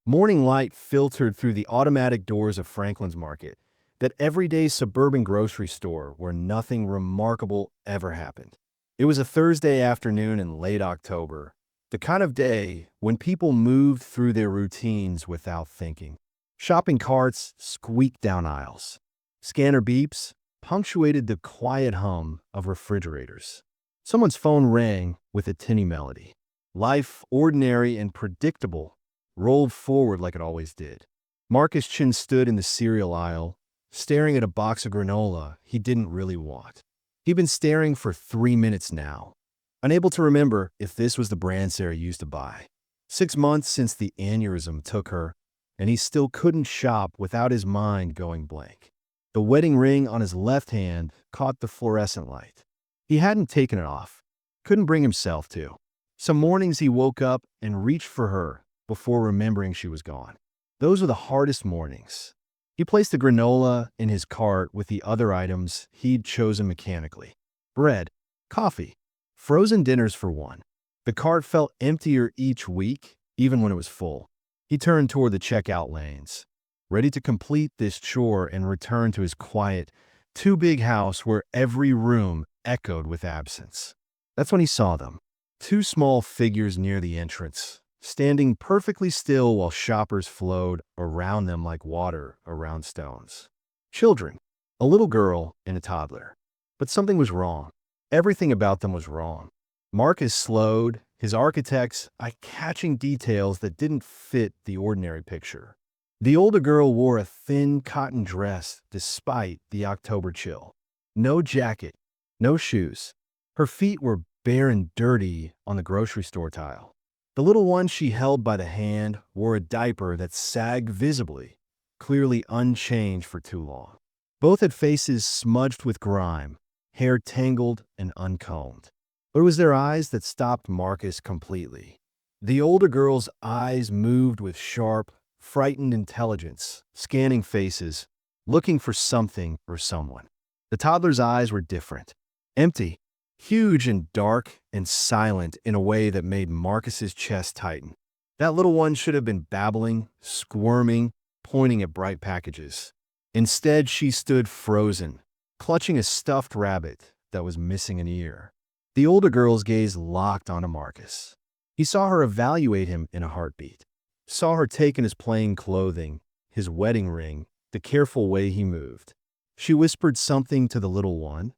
Morning light filtered through the automatic doors of Franklin's Market, that everyday suburban grocery store where nothing remarkable ever happened. It was a Thursday afternoon in late October, the kind of day when people moved through their routines without thinking. Shopping carts squeaked down aisles. Scanner beeps punctuated the quiet hum of refrigerators. Someone's phone rang with a tinny melody. Life, ordinary and predictable, rolled forward like it always did. Marcus Chin stood in the cereal aisle, staring at a box of granola he didn't really want. He'd been staring for 3 minutes now, unable to remember if this was the brand Sarah used to buy. 6 months since the aneurysm took her, and he still couldn't shop without his mind going blank. The wedding ring on his left hand caught the fluorescent light. He hadn't taken it off, couldn't bring himself to. Some mornings he woke up and reached for her before remembering she was gone. Those were the hardest mornings. He placed the granola in his cart with the other items he'd chosen mechanically. Bread, coffee, frozen dinners for one. The cart felt emptier each week, even when it was full. He turned toward the checkout lanes, ready to complete this chore and return to his quiet, too-big house where every room echoed with absence. That's when he saw them. Two small figures near the entrance, standing perfectly still while shoppers flowed around them like water around stones. Children, a little girl and a toddler. But something was wrong. Everything about them was wrong. Marcus slowed, his architect's eye-catching details that didn't fit the ordinary picture. The older girl wore a thin cotton dress despite the October chill. No jacket, no shoes. Her feet were bare and dirty on the grocery store tile. The little one she held by the hand wore a diaper that sagged visibly, clearly unchanged for too long. Both had faces smudged with grime, hair tangled and uncombed. But it was their eyes that stopped Marcus completely. The older girl's eyes moved with sharp, frightened intelligence, scanning faces, looking for something or someone. The toddler's eyes were different, empty, huge and dark and silent in a way that made Marcus's chest tighten. That little one should have been babbling, squirming, pointing at bright packages. Instead, she stood frozen, clutching a stuffed rabbit that was missing an ear. The older girl's gaze locked onto Marcus. He saw her evaluate him in a heartbeat. Saw her take in his plain clothing, his wedding ring, the careful way he moved. She whispered something to the little one,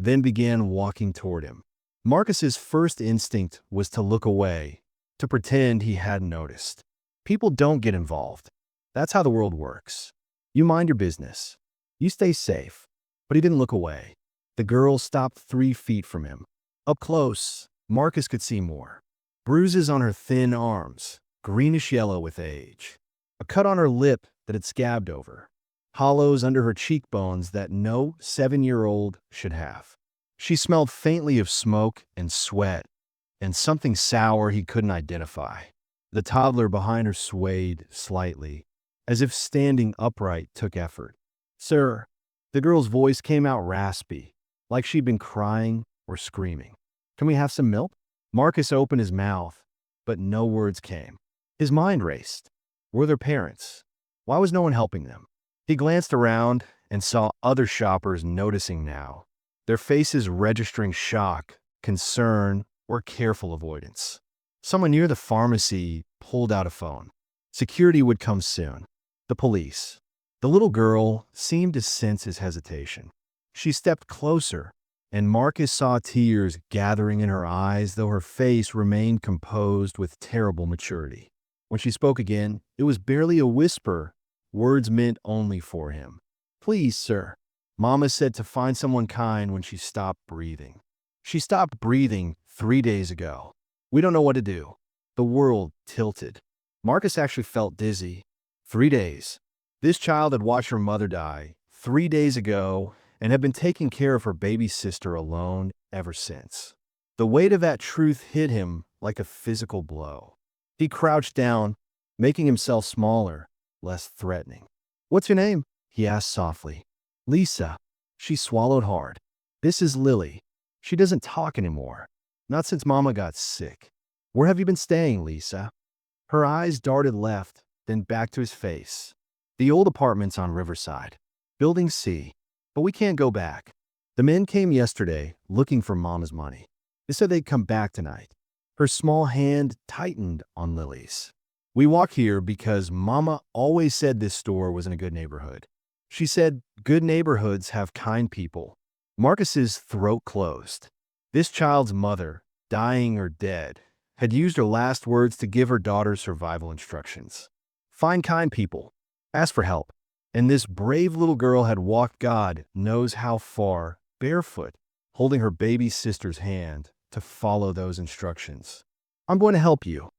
then began walking toward him. Marcus's first instinct was to look away, to pretend he hadn't noticed. People don't get involved. That's how the world works. You mind your business. You stay safe. But he didn't look away. The girl stopped 3 feet from him. Up close, Marcus could see more. Bruises on her thin arms, greenish yellow with age. A cut on her lip that had scabbed over. Hollows under her cheekbones that no 7-year-old should have. She smelled faintly of smoke and sweat, and something sour he couldn't identify. The toddler behind her swayed slightly, as if standing upright took effort. "Sir," the girl's voice came out raspy, like she'd been crying or screaming. "Can we have some milk?" Marcus opened his mouth, but no words came. His mind raced. Were their parents? Why was no one helping them? He glanced around and saw other shoppers noticing now, their faces registering shock, concern, or careful avoidance. Someone near the pharmacy pulled out a phone. Security would come soon. The police. The little girl seemed to sense his hesitation. She stepped closer, and Marcus saw tears gathering in her eyes, though her face remained composed with terrible maturity. When she spoke again, it was barely a whisper, words meant only for him. "Please, sir." Mama said to find someone kind when she stopped breathing. She stopped breathing 3 days ago. We don't know what to do. The world tilted. Marcus actually felt dizzy. 3 days. This child had watched her mother die 3 days ago and had been taking care of her baby sister alone ever since. The weight of that truth hit him like a physical blow. He crouched down, making himself smaller, less threatening. "What's your name?" he asked softly. "Lisa." She swallowed hard. "This is Lily. She doesn't talk anymore. Not since Mama got sick. Where have you been staying, Lisa?" Her eyes darted left, then back to his face. The old apartment's on Riverside. Building C. But we can't go back. The men came yesterday looking for Mama's money. They said they'd come back tonight. Her small hand tightened on Lily's. We walk here because Mama always said this store was in a good neighborhood. She said good neighborhoods have kind people. Marcus's throat closed. This child's mother, dying or dead, had used her last words to give her daughter survival instructions. Find kind people. Ask for help. And this brave little girl had walked God knows how far, barefoot, holding her baby sister's hand to follow those instructions. I'm going to help you.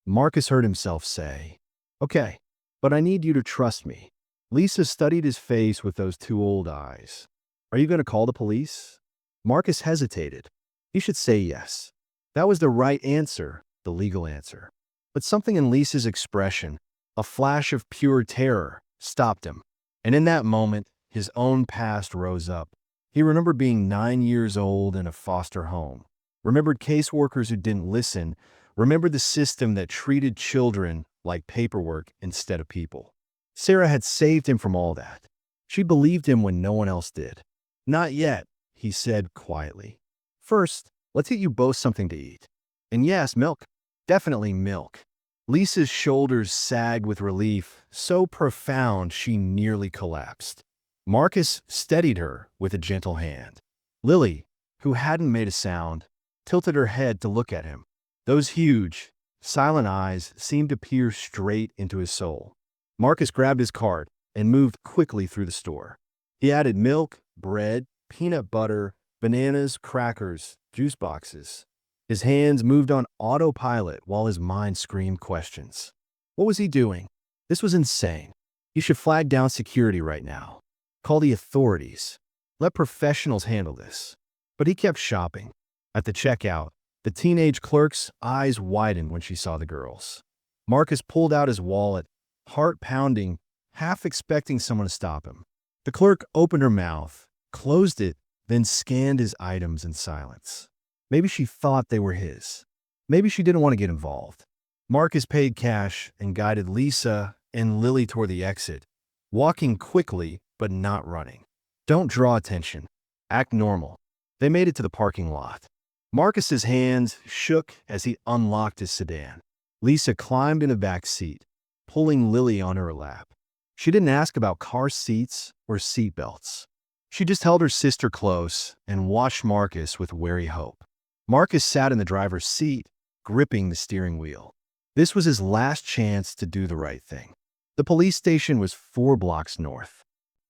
Marcus heard himself say, Okay, but I need you to trust me. Lisa studied his face with those two old eyes. Are you going to call the police? Marcus hesitated. He should say yes. That was the right answer, the legal answer. But something in Lisa's expression, a flash of pure terror, stopped him. And in that moment, his own past rose up. He remembered being 9 years old in a foster home, remembered caseworkers who didn't listen, remembered the system that treated children like paperwork instead of people. Sarah had saved him from all that. She believed him when no one else did. Not yet, he said quietly. First, let's get you both something to eat. And yes, milk. Definitely milk. Lisa's shoulders sagged with relief, so profound she nearly collapsed. Marcus steadied her with a gentle hand. Lily, who hadn't made a sound, tilted her head to look at him. Those huge, silent eyes seemed to peer straight into his soul. Marcus grabbed his cart and moved quickly through the store. He added milk, bread, peanut butter, bananas, crackers, juice boxes. His hands moved on autopilot while his mind screamed questions. What was he doing? This was insane. He should flag down security right now. Call the authorities. Let professionals handle this. But he kept shopping. At the checkout, the teenage clerk's eyes widened when she saw the girls. Marcus pulled out his wallet, heart pounding, half expecting someone to stop him. The clerk opened her mouth, closed it, then scanned his items in silence. Maybe she thought they were his. Maybe she didn't want to get involved. Marcus paid cash and guided Lisa and Lily toward the exit, walking quickly but not running. Don't draw attention. Act normal. They made it to the parking lot. Marcus's hands shook as he unlocked his sedan. Lisa climbed in the back seat, pulling Lily on her lap. She didn't ask about car seats or seat belts. She just held her sister close and watched Marcus with wary hope. Marcus sat in the driver's seat, gripping the steering wheel. This was his last chance to do the right thing. The police station was 4 blocks north.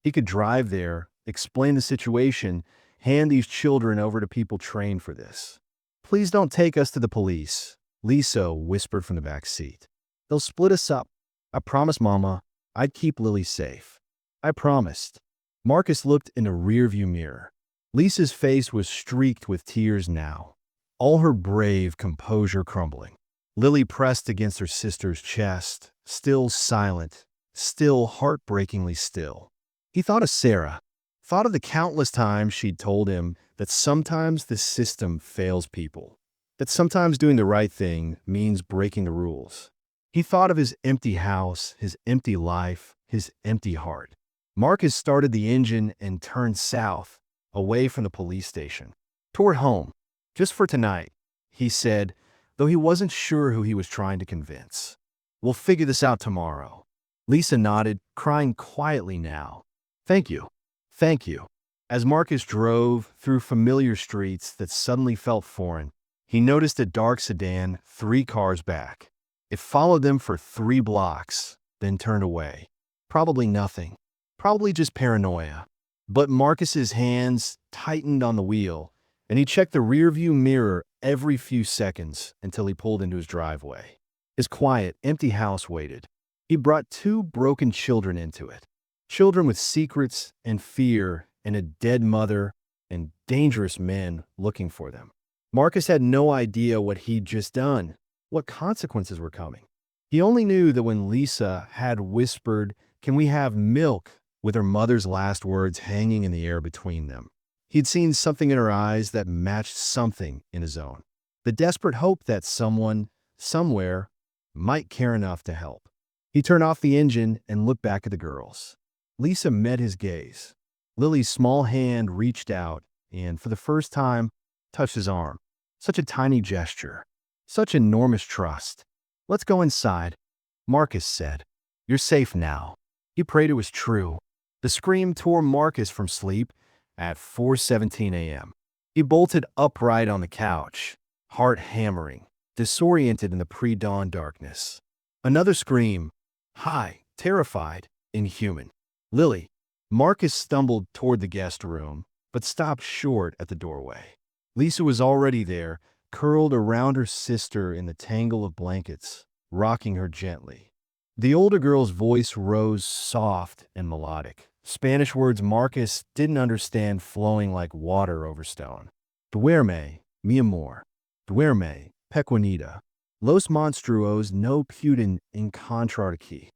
He could drive there, explain the situation, hand these children over to people trained for this. Please don't take us to the police, Lisa whispered from the back seat. They'll split us up. I promised Mama I'd keep Lily safe. I promised. Marcus looked in the rearview mirror. Lisa's face was streaked with tears now, all her brave composure crumbling. Lily pressed against her sister's chest, still silent, still heartbreakingly still. He thought of Sarah, thought of the countless times she'd told him that sometimes the system fails people, that sometimes doing the right thing means breaking the rules. He thought of his empty house, his empty life, his empty heart. Marcus started the engine and turned south, away from the police station. Toward home. Just for tonight, he said, though he wasn't sure who he was trying to convince. We'll figure this out tomorrow. Lisa nodded, crying quietly now. Thank you. Thank you. As Marcus drove through familiar streets that suddenly felt foreign, he noticed a dark sedan 3 cars back. It followed them for 3 blocks, then turned away. Probably nothing. Probably just paranoia. But Marcus's hands tightened on the wheel, and he checked the rearview mirror every few seconds until he pulled into his driveway. His quiet, empty house waited. He brought 2 broken children into it. Children with secrets and fear and a dead mother and dangerous men looking for them. Marcus had no idea what he'd just done, what consequences were coming. He only knew that when Lisa had whispered, "Can we have milk?" with her mother's last words hanging in the air between them, he'd seen something in her eyes that matched something in his own. The desperate hope that someone, somewhere, might care enough to help. He turned off the engine and looked back at the girls. Lisa met his gaze. Lily's small hand reached out and, for the first time, touched his arm. Such a tiny gesture. Such enormous trust. "Let's go inside," Marcus said. "You're safe now." He prayed it was true. The scream tore Marcus from sleep at 4:17 a.m. He bolted upright on the couch, heart hammering, disoriented in the pre-dawn darkness. Another scream, high, terrified, inhuman. "Lily." Marcus stumbled toward the guest room, but stopped short at the doorway. Lisa was already there, curled around her sister in the tangle of blankets, rocking her gently. The older girl's voice rose soft and melodic. Spanish words Marcus didn't understand flowing like water over stone. "Duerme, mi amor. Duerme, pequeñita. Los monstruos no pueden encontrar aquí."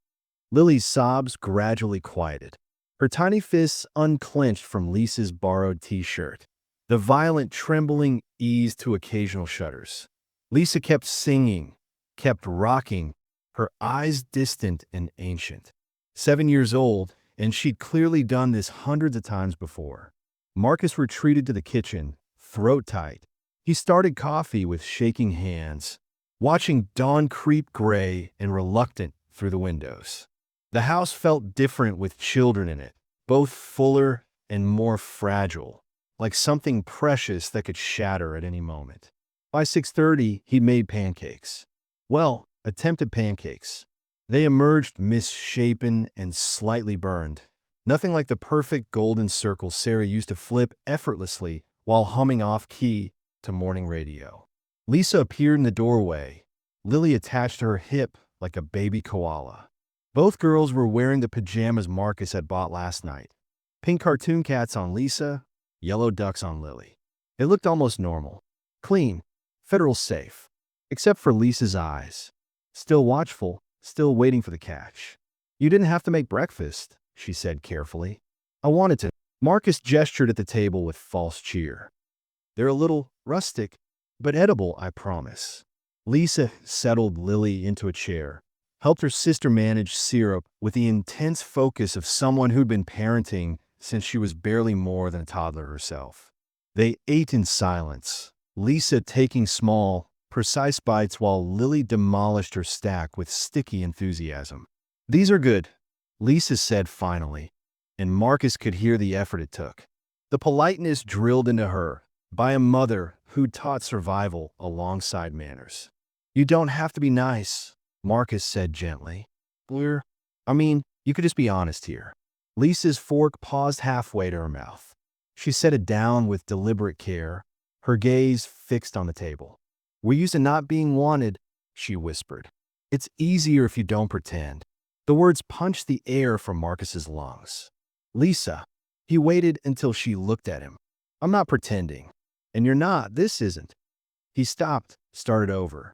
Lily's sobs gradually quieted. Her tiny fists unclenched from Lisa's borrowed t-shirt. The violent trembling eased to occasional shudders. Lisa kept singing, kept rocking, her eyes distant and ancient. 7 years old, and she'd clearly done this hundreds of times before. Marcus retreated to the kitchen, throat tight. He started coffee with shaking hands, watching dawn creep gray and reluctant through the windows. The house felt different with children in it, both fuller and more fragile, like something precious that could shatter at any moment. By 6:30, he'd made pancakes. Well, attempted pancakes. They emerged misshapen and slightly burned. Nothing like the perfect golden circle Sarah used to flip effortlessly while humming off-key to morning radio. Lisa appeared in the doorway, Lily attached to her hip like a baby koala. Both girls were wearing the pajamas Marcus had bought last night. Pink cartoon cats on Lisa, yellow ducks on Lily. They looked almost normal. Clean, federal safe. Except for Lisa's eyes. Still watchful, still waiting for the catch. "You didn't have to make breakfast," she said carefully. "I wanted to." Marcus gestured at the table with false cheer. "They're a little rustic, but edible, I promise." Lisa settled Lily into a chair, helped her sister manage syrup with the intense focus of someone who'd been parenting since she was barely more than a toddler herself. They ate in silence, Lisa taking small, precise bites while Lily demolished her stack with sticky enthusiasm. "These are good," Lisa said finally, and Marcus could hear the effort it took. The politeness drilled into her by a mother who taught survival alongside manners. "You don't have to be nice," Marcus said gently. You could just be honest here." Lisa's fork paused halfway to her mouth. She set it down with deliberate care, her gaze fixed on the table. "We're used to not being wanted," she whispered. "It's easier if you don't pretend." The words punched the air from Marcus's lungs. "Lisa." He waited until she looked at him. "I'm not pretending. And you're not. This isn't." He stopped, started over.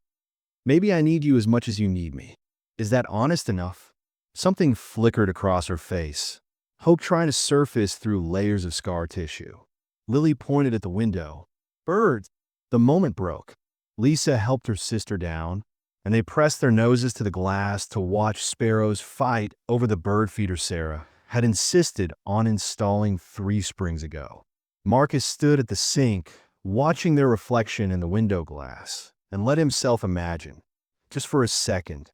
"Maybe I need you as much as you need me. Is that honest enough?" Something flickered across her face, hope trying to surface through layers of scar tissue. Lily pointed at the window. "Birds." The moment broke. Lisa helped her sister down, and they pressed their noses to the glass to watch sparrows fight over the bird feeder Sarah had insisted on installing 3 springs ago. Marcus stood at the sink, watching their reflection in the window glass, and let himself imagine, just for a second,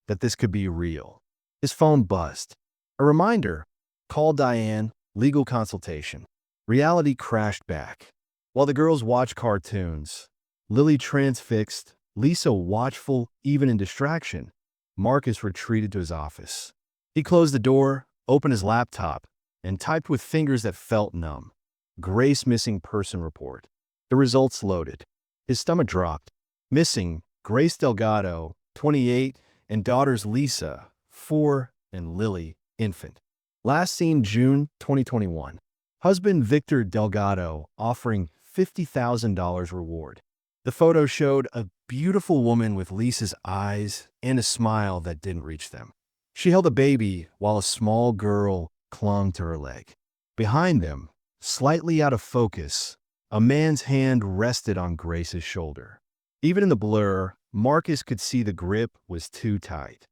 that this could be real. His phone buzzed. A reminder: call Diane, legal consultation. Reality crashed back. While the girls watched cartoons, Lily transfixed, Lisa watchful even in distraction, Marcus retreated to his office. He closed the door, opened his laptop, and typed with fingers that felt numb. Grace missing person report. The results loaded. His stomach dropped. Missing: Grace Delgado, 28, and daughters Lisa, 4, and Lily, infant. Last seen June 2021. Husband Victor Delgado offering $50,000 reward. The photo showed a beautiful woman with Lisa's eyes and a smile that didn't reach them. She held a baby while a small girl clung to her leg. Behind them, slightly out of focus, a man's hand rested on Grace's shoulder. Even in the blur, Marcus could see the grip was too tight.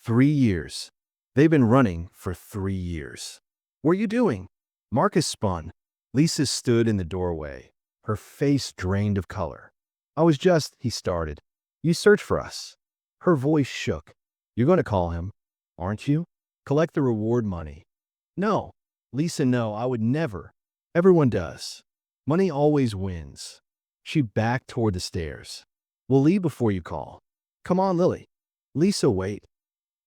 3 years. They've been running for 3 years. What are you doing? Marcus spun. Lisa stood in the doorway, her face drained of color. I was just, he started. You searched for us. Her voice shook. You're going to call him, aren't you? Collect the reward money. No. Lisa, no, I would never. Everyone does. Money always wins. She backed toward the stairs. We'll leave before you call. Come on, Lily. Lisa, wait.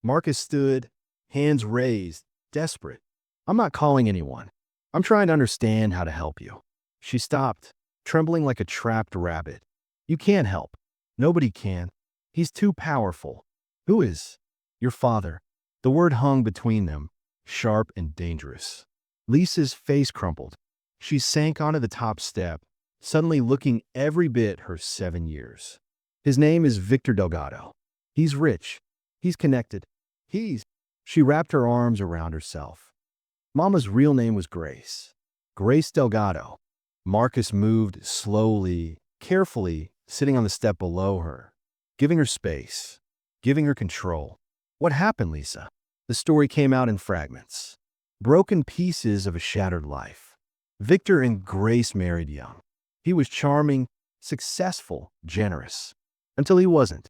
Marcus stood, hands raised, desperate. I'm not calling anyone. I'm trying to understand how to help you. She stopped, trembling like a trapped rabbit. You can't help. Nobody can. He's too powerful. Who is? Your father. The word hung between them, sharp and dangerous. Lisa's face crumpled. She sank onto the top step, suddenly looking every bit her 7 years. His name is Victor Delgado. He's rich. He's connected. She wrapped her arms around herself. Mama's real name was Grace. Grace Delgado. Marcus moved slowly, carefully, sitting on the step below her, giving her space, giving her control. What happened, Lisa? The story came out in fragments. Broken pieces of a shattered life. Victor and Grace married young. He was charming, successful, generous. Until he wasn't.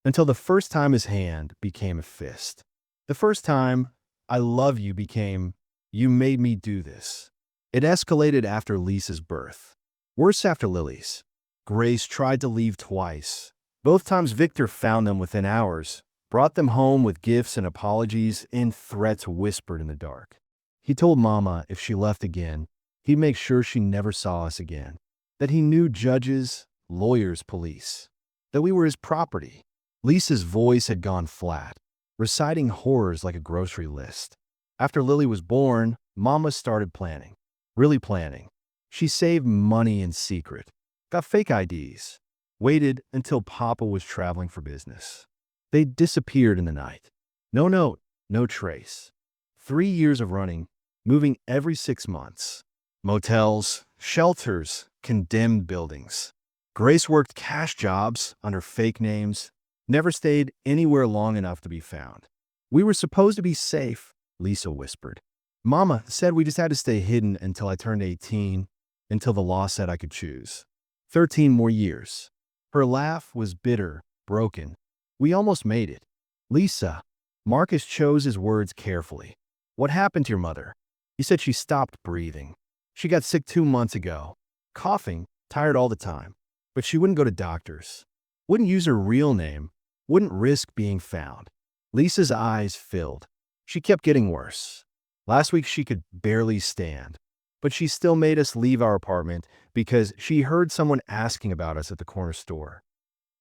Until the first time his hand became a fist. The first time, I love you became, you made me do this. It escalated after Lisa's birth. Worse after Lily's. Grace tried to leave twice. Both times Victor found them within hours, brought them home with gifts and apologies and threats whispered in the dark. He told Mama if she left again, he'd make sure she never saw us again. That he knew judges, lawyers, police. That we were his property. Lisa's voice had gone flat, reciting horrors like a grocery list. After Lily was born, Mama started planning. Really planning. She saved money in secret, got fake IDs, waited until Papa was traveling for business. They disappeared in the night. No note, no trace. 3 years of running, moving every 6 months. Motels, shelters, condemned buildings. Grace worked cash jobs under fake names, never stayed anywhere long enough to be found. We were supposed to be safe, Lisa whispered. Mama said we just had to stay hidden until I turned 18, until the law said I could choose. 13 more years. Her laugh was bitter, broken. We almost made it. Lisa. Marcus chose his words carefully. What happened to your mother? He said she stopped breathing. She got sick 2 months ago. Coughing, tired all the time. But she wouldn't go to doctors. Wouldn't use her real name. Wouldn't risk being found. Lisa's eyes filled. She kept getting worse. Last week she could barely stand. But she still made us leave our apartment because she heard someone asking about us at the corner store.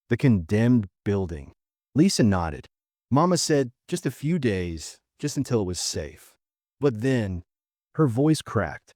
The condemned building. Lisa nodded. Mama said just a few days, just until it was safe. But then, her voice cracked.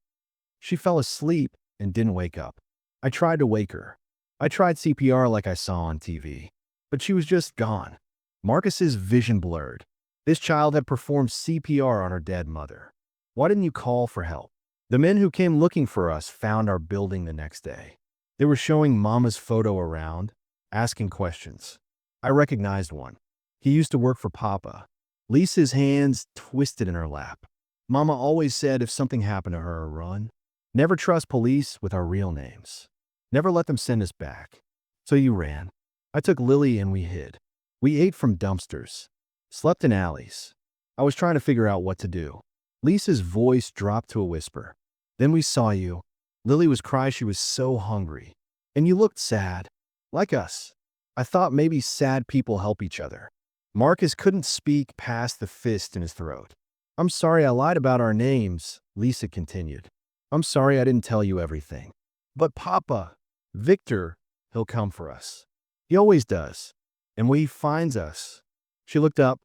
She fell asleep and didn't wake up. I tried to wake her. I tried CPR like I saw on TV. But she was just gone. Marcus's vision blurred. This child had performed CPR on her dead mother. Why didn't you call for help? The men who came looking for us found our building the next day. They were showing Mama's photo around, asking questions. I recognized one. He used to work for Papa. Lisa's hands twisted in her lap. Mama always said if something happened to her, run. Never trust police with our real names. Never let them send us back. So you ran. I took Lily and we hid. We ate from dumpsters. Slept in alleys. I was trying to figure out what to do. Lisa's voice dropped to a whisper. Then we saw you. Lily was crying. She was so hungry. And you looked sad. Like us. I thought maybe sad people help each other. Marcus couldn't speak past the fist in his throat. I'm sorry I lied about our names, Lisa continued. I'm sorry I didn't tell you everything. But Papa, Victor, he'll come for us. He always does. And when he finds us, she looked up,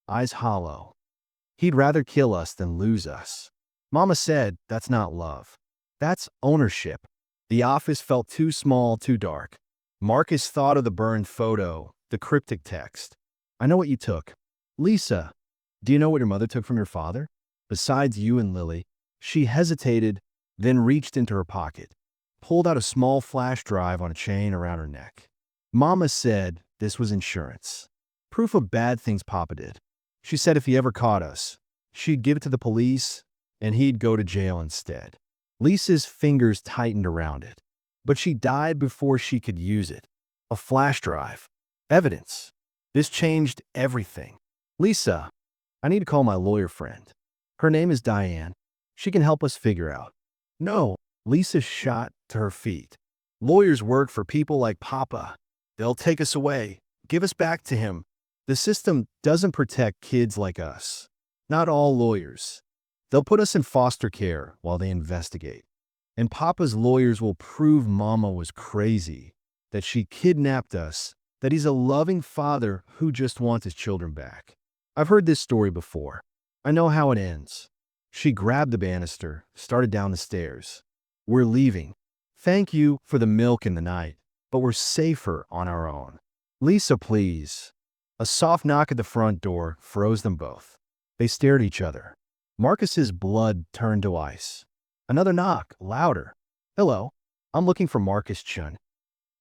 eyes hollow. He'd rather kill us than lose us. Mama said that's not love. That's ownership. The office felt too small, too dark. Marcus thought of the burned photo, the cryptic text. I know what you took. Lisa, do you know what your mother took from your father? Besides you and Lily. She hesitated, then reached into her pocket, pulled out a small flash drive on a chain around her neck. Mama said this was insurance. Proof of bad things Papa did. She said if he ever caught us, she'd give it to the police and he'd go to jail instead. Lisa's fingers tightened around it, but she died before she could use it. A flash drive. Evidence. This changed everything. Lisa, I need to call my lawyer friend. Her name is Diane. She can help us figure out. No, Lisa shot to her feet. Lawyers work for people like Papa. They'll take us away, give us back to him. The system doesn't protect kids like us. Not all lawyers. They'll put us in foster care while they investigate. And Papa's lawyers will prove Mama was crazy, that she kidnapped us, that he's a loving father who just wants his children back. I've heard this story before. I know how it ends. She grabbed the banister, started down the stairs. We're leaving. Thank you for the milk in the night, but we're safer on our own. Lisa, please. A soft knock at the front door froze them both. They stared at each other. Marcus's blood turned to ice. Another knock, louder. Hello, I'm looking for Marcus Chun.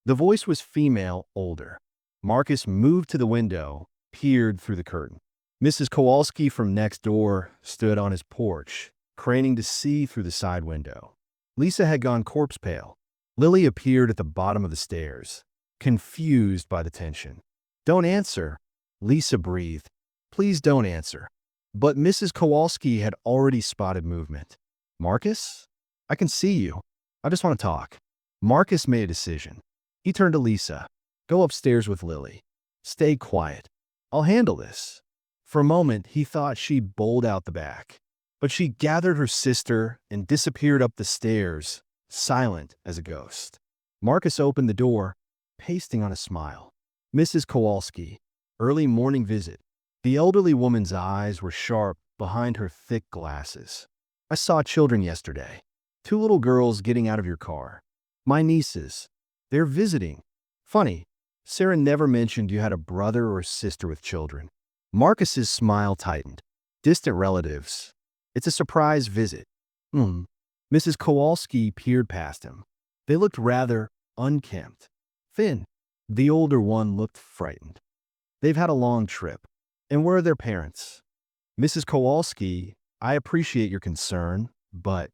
The voice was female, older. Marcus moved to the window, peered through the curtain. Mrs. Kowalski from next door stood on his porch, craning to see through the side window. Lisa had gone corpse pale. Lily appeared at the bottom of the stairs, confused by the tension. Don't answer, Lisa breathed. Please don't answer. But Mrs. Kowalski had already spotted movement. Marcus? I can see you. I just want to talk. Marcus made a decision. He turned to Lisa. Go upstairs with Lily. Stay quiet. I'll handle this. For a moment, he thought she'd bowled out the back. But she gathered her sister and disappeared up the stairs, silent as a ghost. Marcus opened the door, pasting on a smile. Mrs. Kowalski, early morning visit. The elderly woman's eyes were sharp behind her thick glasses. I saw children yesterday. 2 little girls getting out of your car. My nieces. They're visiting. Funny, Sarah never mentioned you had a brother or sister with children. Marcus's smile tightened. Distant relatives. It's a surprise visit. Mrs. Kowalski peered past him. They looked rather unkempt. Thin. The older one looked frightened. They've had a long trip. And where are their parents? Mrs. Kowalski, I appreciate your concern, but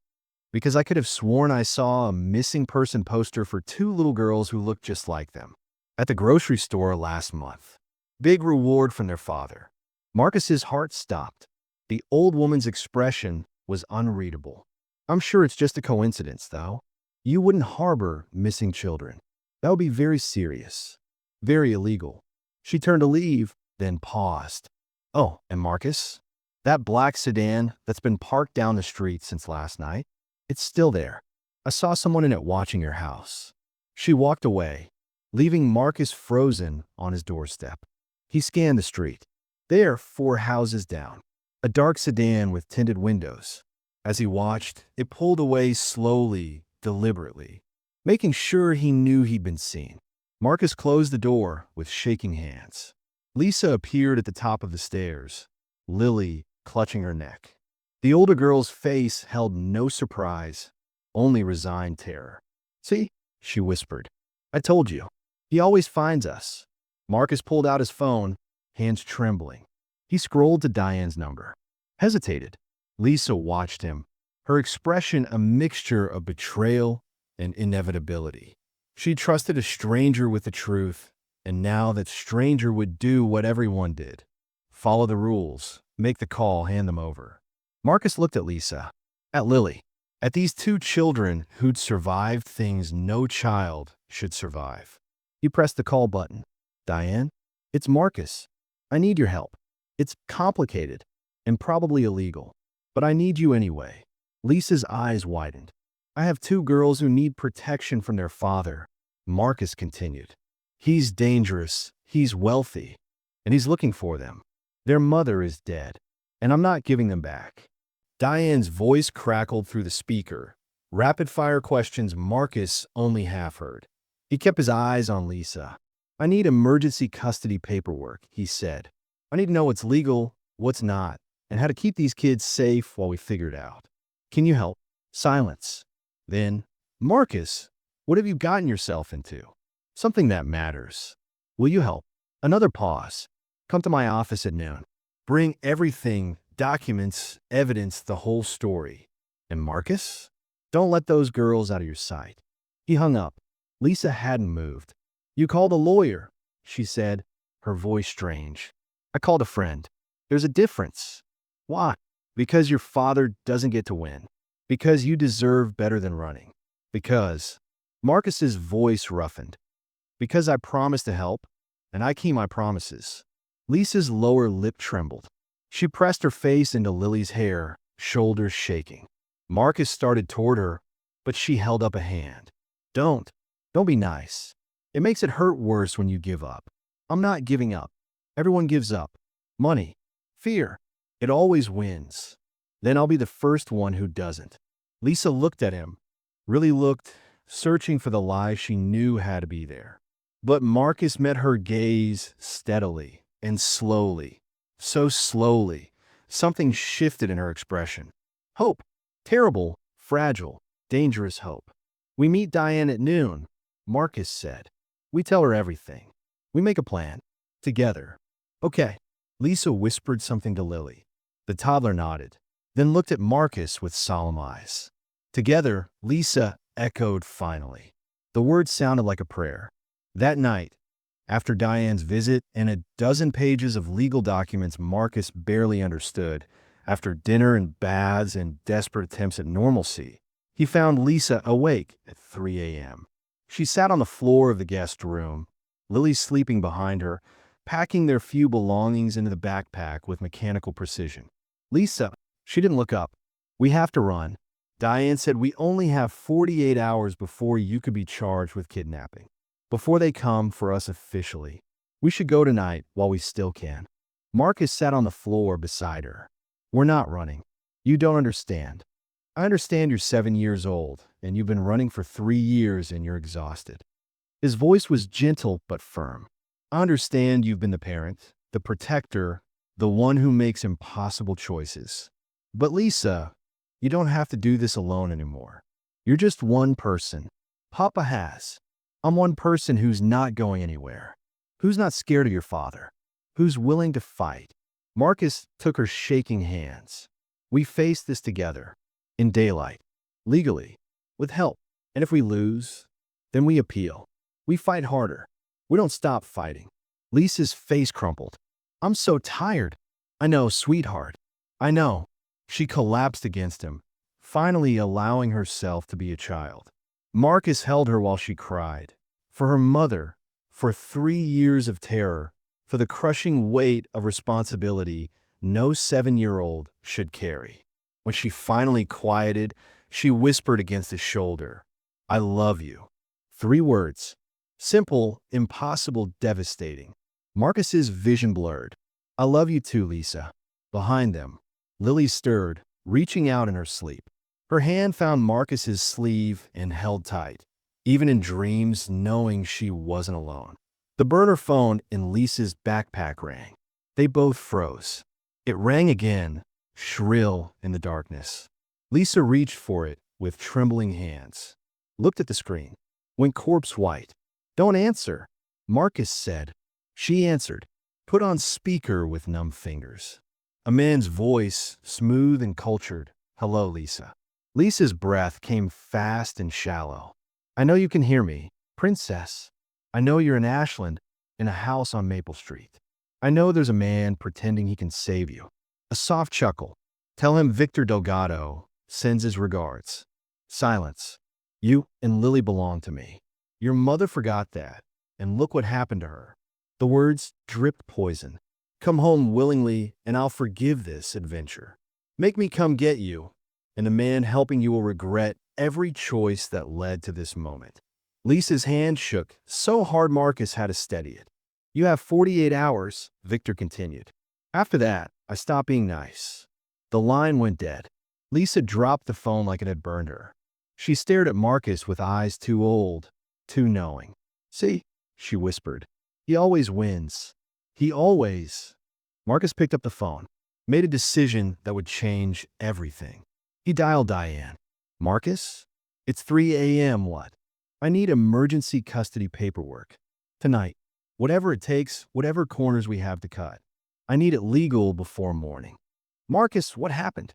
because I could have sworn I saw a missing person poster for 2 little girls who looked just like them at the grocery store last month. Big reward from their father. Marcus's heart stopped. The old woman's expression was unreadable. I'm sure it's just a coincidence, though. You wouldn't harbor missing children. That would be very serious. Very illegal. She turned to leave, then paused. Oh, and Marcus? That black sedan that's been parked down the street since last night? It's still there. I saw someone in it watching your house. She walked away, leaving Marcus frozen on his doorstep. He scanned the street. There, 4 houses down. A dark sedan with tinted windows. As he watched, it pulled away slowly, deliberately, making sure he knew he'd been seen. Marcus closed the door with shaking hands. Lisa appeared at the top of the stairs, Lily clutching her neck. The older girl's face held no surprise, only resigned terror. See, she whispered. I told you. He always finds us. Marcus pulled out his phone, hands trembling. He scrolled to Diane's number. Hesitated. Lisa watched him, her expression a mixture of betrayal and inevitability. She trusted a stranger with the truth, and now that stranger would do what everyone did. Follow the rules, make the call, hand them over. Marcus looked at Lisa, at Lily, at these 2 children who'd survived things no child should survive. He pressed the call button. Diane, it's Marcus. I need your help. It's complicated and probably illegal, but I need you anyway. Lisa's eyes widened. I have 2 girls who need protection from their father, Marcus continued. He's dangerous, he's wealthy, and he's looking for them. Their mother is dead, and I'm not giving them back. Diane's voice crackled through the speaker. Rapid-fire questions Marcus only half heard. He kept his eyes on Lisa. I need emergency custody paperwork, he said. I need to know what's legal, what's not, and how to keep these kids safe while we figure it out. Can you help? Silence. Then, Marcus, what have you gotten yourself into? Something that matters. Will you help? Another pause. Come to my office at noon. Bring everything, documents, evidence, the whole story. And Marcus? Don't let those girls out of your sight. He hung up. Lisa hadn't moved. You called a lawyer, she said, her voice strange. I called a friend. There's a difference. Why? Because your father doesn't get to win. Because you deserve better than running. Because Marcus's voice roughened. Because I promised to help, and I keep my promises. Lisa's lower lip trembled. She pressed her face into Lily's hair, shoulders shaking. Marcus started toward her, but she held up a hand. Don't be nice. It makes it hurt worse when you give up. I'm not giving up. Everyone gives up. Money. Fear. It always wins. Then I'll be the first one who doesn't. Lisa looked at him. Really looked, searching for the lie she knew had to be there. But Marcus met her gaze steadily and slowly. So slowly, something shifted in her expression. Hope. Terrible, fragile, dangerous hope. We meet Diane at noon, Marcus said. We tell her everything. We make a plan. Together. Okay. Lisa whispered something to Lily. The toddler nodded, then looked at Marcus with solemn eyes. Together, Lisa echoed finally. The words sounded like a prayer. That night, after Diane's visit and a dozen pages of legal documents Marcus barely understood, after dinner and baths and desperate attempts at normalcy, he found Lisa awake at 3 a.m. She sat on the floor of the guest room, Lily sleeping behind her, packing their few belongings into the backpack with mechanical precision. Lisa, she didn't look up. We have to run. Diane said we only have 48 hours before you could be charged with kidnapping. Before they come for us officially. We should go tonight while we still can. Marcus sat on the floor beside her. We're not running. You don't understand. I understand you're 7 years old, and you've been running for 3 years and you're exhausted. His voice was gentle but firm. I understand you've been the parent, the protector, the one who makes impossible choices. But Lisa, you don't have to do this alone anymore. You're just one person. Papa has. I'm one person who's not going anywhere. Who's not scared of your father. Who's willing to fight. Marcus took her shaking hands. We face this together. In daylight. Legally. With help. And if we lose, then we appeal. We fight harder. We don't stop fighting. Lisa's face crumpled. I'm so tired. I know, sweetheart. I know. She collapsed against him, finally allowing herself to be a child. Marcus held her while she cried. For her mother, for 3 years of terror, for the crushing weight of responsibility no 7-year-old should carry. When she finally quieted, she whispered against his shoulder, I love you. 3 words. Simple, impossible, devastating. Marcus's vision blurred. I love you too, Lisa. Behind them, Lily stirred, reaching out in her sleep. Her hand found Marcus's sleeve and held tight, even in dreams knowing she wasn't alone. The burner phone in Lisa's backpack rang. They both froze. It rang again, shrill in the darkness. Lisa reached for it with trembling hands, looked at the screen, went corpse white. Don't answer, Marcus said. She answered, put on speaker with numb fingers. A man's voice, smooth and cultured. Hello, Lisa. Lisa's breath came fast and shallow. I know you can hear me, princess. I know you're in Ashland, in a house on Maple Street. I know there's a man pretending he can save you. A soft chuckle. Tell him Victor Delgado sends his regards. Silence. You and Lily belong to me. Your mother forgot that, and look what happened to her. The words dripped poison. Come home willingly, and I'll forgive this adventure. Make me come get you, and the man helping you will regret every choice that led to this moment. Lisa's hand shook so hard Marcus had to steady it. You have 48 hours, Victor continued. After that, I stopped being nice. The line went dead. Lisa dropped the phone like it had burned her. She stared at Marcus with eyes too old, too knowing. See, she whispered. He always wins. He always. Marcus picked up the phone, made a decision that would change everything. He dialed Diane. Marcus? It's 3 a.m. What? I need emergency custody paperwork. Tonight. Whatever it takes, whatever corners we have to cut. I need it legal before morning. Marcus, what happened?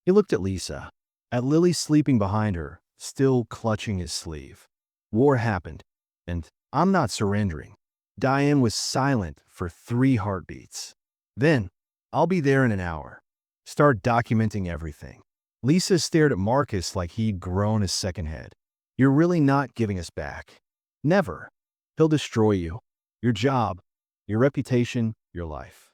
He looked at Lisa, at Lily sleeping behind her, still clutching his sleeve. War happened, and I'm not surrendering. Diane was silent for 3 heartbeats. Then, I'll be there in an hour. Start documenting everything. Lisa stared at Marcus like he'd grown a second head. You're really not giving us back. Never. He'll destroy you. Your job, your reputation, your life.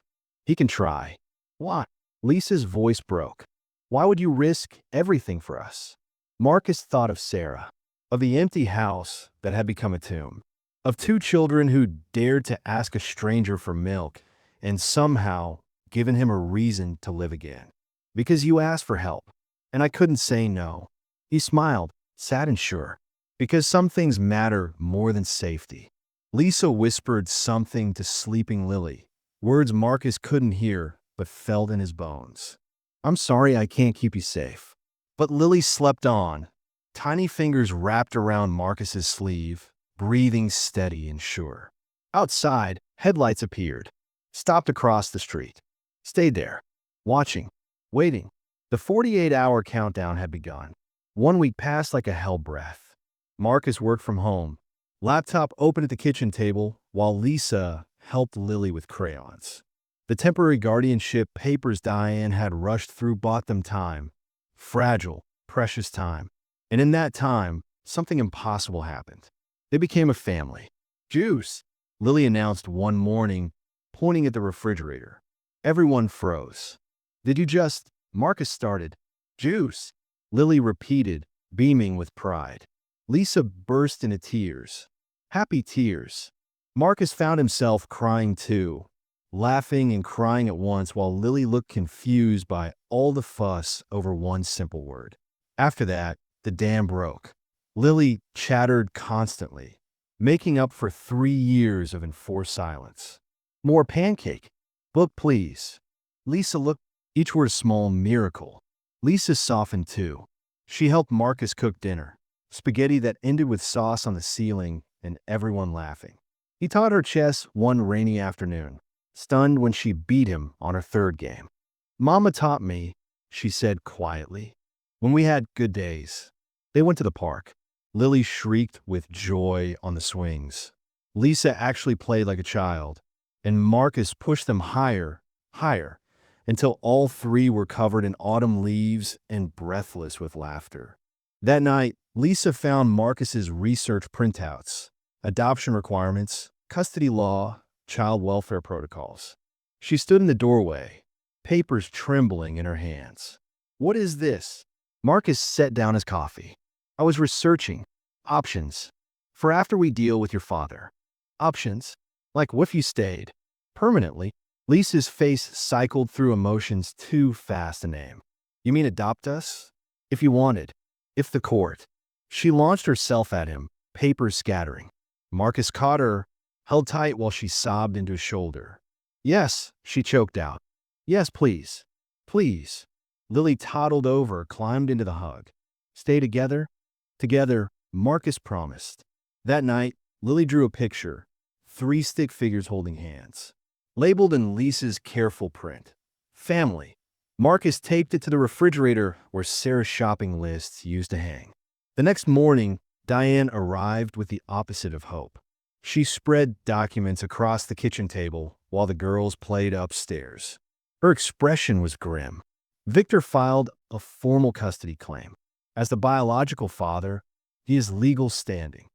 He can try. Why? Lisa's voice broke. Why would you risk everything for us? Marcus thought of Sarah, of the empty house that had become a tomb, of 2 children who dared to ask a stranger for milk and somehow given him a reason to live again. Because you asked for help, and I couldn't say no. He smiled, sad and sure. Because some things matter more than safety. Lisa whispered something to sleeping Lily, words Marcus couldn't hear but felt in his bones. I'm sorry I can't keep you safe. But Lily slept on, tiny fingers wrapped around Marcus's sleeve, breathing steady and sure. Outside, headlights appeared, stopped across the street, stayed there, watching, waiting. The 48-hour countdown had begun. 1 week passed like a hell breath. Marcus worked from home, laptop open at the kitchen table, while Lisa helped Lily with crayons. The temporary guardianship papers Diane had rushed through bought them time. Fragile, precious time. And in that time, something impossible happened. They became a family. Juice, Lily announced one morning, pointing at the refrigerator. Everyone froze. Did you just? Marcus started. Juice, Lily repeated, beaming with pride. Lisa burst into tears. Happy tears. Marcus found himself crying too, laughing and crying at once while Lily looked confused by all the fuss over one simple word. After that, the dam broke. Lily chattered constantly, making up for 3 years of enforced silence. More pancake. Book, please. Lisa looked. Each were a small miracle. Lisa softened too. She helped Marcus cook dinner, spaghetti that ended with sauce on the ceiling and everyone laughing. He taught her chess one rainy afternoon, stunned when she beat him on her 3rd game. Mama taught me, she said quietly, when we had good days. They went to the park. Lily shrieked with joy on the swings. Lisa actually played like a child, and Marcus pushed them higher, higher, until all 3 were covered in autumn leaves and breathless with laughter. That night, Lisa found Marcus's research printouts, adoption requirements, custody law, child welfare protocols. She stood in the doorway, papers trembling in her hands. What is this? Marcus set down his coffee. I was researching options for after we deal with your father. Options? Like what if you stayed permanently? Lisa's face cycled through emotions too fast to name. You mean adopt us? If you wanted. If the court. She launched herself at him, papers scattering. Marcus caught her, held tight while she sobbed into his shoulder. Yes, she choked out. Yes, please. Please. Lily toddled over, climbed into the hug. Stay together? Together, Marcus promised. That night, Lily drew a picture, 3 stick figures holding hands. Labeled in Lisa's careful print. Family. Marcus taped it to the refrigerator where Sarah's shopping lists used to hang. The next morning, Diane arrived with the opposite of hope. She spread documents across the kitchen table while the girls played upstairs. Her expression was grim. Victor filed a formal custody claim. As the biological father, he has legal standing.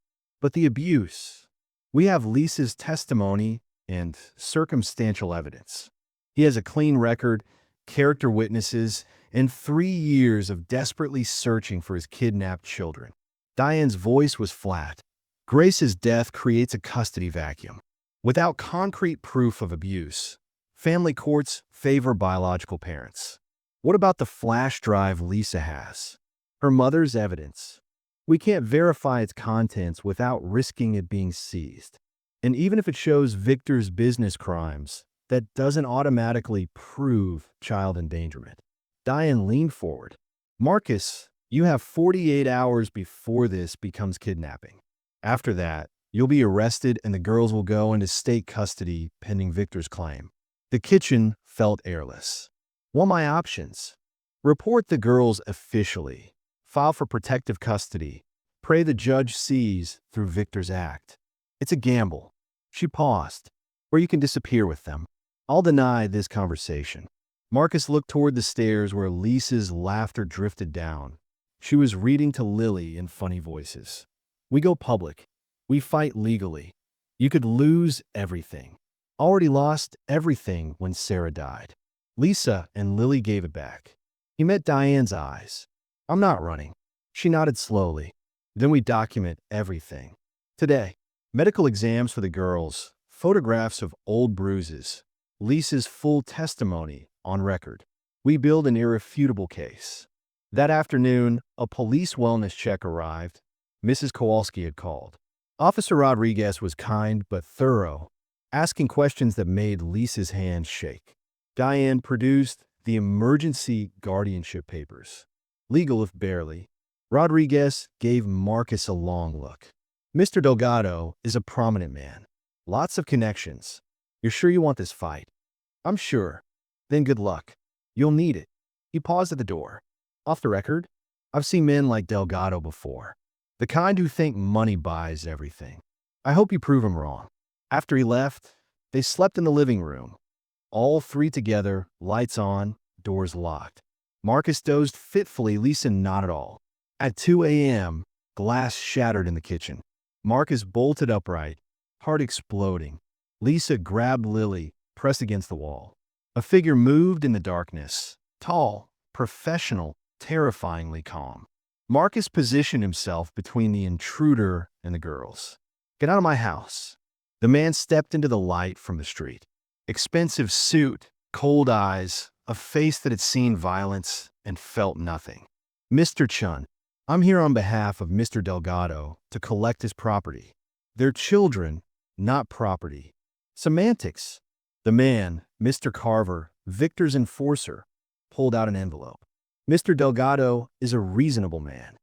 But the abuse. We have Lisa's testimony and circumstantial evidence. He has a clean record, character witnesses, and 3 years of desperately searching for his kidnapped children. Diane's voice was flat. Grace's death creates a custody vacuum. Without concrete proof of abuse, family courts favor biological parents. What about the flash drive Lisa has? Her mother's evidence. We can't verify its contents without risking it being seized. And even if it shows Victor's business crimes, that doesn't automatically prove child endangerment. Diane leaned forward. Marcus, you have 48 hours before this becomes kidnapping. After that, you'll be arrested and the girls will go into state custody pending Victor's claim. The kitchen felt airless. What are my options? Report the girls officially. File for protective custody. Pray the judge sees through Victor's act. It's a gamble. She paused. Or you can disappear with them. I'll deny this conversation. Marcus looked toward the stairs where Lisa's laughter drifted down. She was reading to Lily in funny voices. We go public. We fight legally. You could lose everything. Already lost everything when Sarah died. Lisa and Lily gave it back. He met Diane's eyes. I'm not running. She nodded slowly. Then we document everything. Today, medical exams for the girls, photographs of old bruises, Lisa's full testimony on record. We build an irrefutable case. That afternoon, a police wellness check arrived. Mrs. Kowalski had called. Officer Rodriguez was kind but thorough, asking questions that made Lisa's hands shake. Diane produced the emergency guardianship papers. Legal if barely. Rodriguez gave Marcus a long look. Mr. Delgado is a prominent man. Lots of connections. You're sure you want this fight? I'm sure. Then good luck. You'll need it. He paused at the door. Off the record, I've seen men like Delgado before. The kind who think money buys everything. I hope you prove him wrong. After he left, they slept in the living room. All three together, lights on, doors locked. Marcus dozed fitfully, Lisa not at all. At 2 a.m., glass shattered in the kitchen. Marcus bolted upright, heart exploding. Lisa grabbed Lily, pressed against the wall. A figure moved in the darkness. Tall, professional, terrifyingly calm. Marcus positioned himself between the intruder and the girls. Get out of my house. The man stepped into the light from the street. Expensive suit, cold eyes, a face that had seen violence and felt nothing. Mr. Chun, I'm here on behalf of Mr. Delgado to collect his property. They're children, not property. Semantics. The man, Mr. Carver, Victor's enforcer, pulled out an envelope. Mr. Delgado is a reasonable man.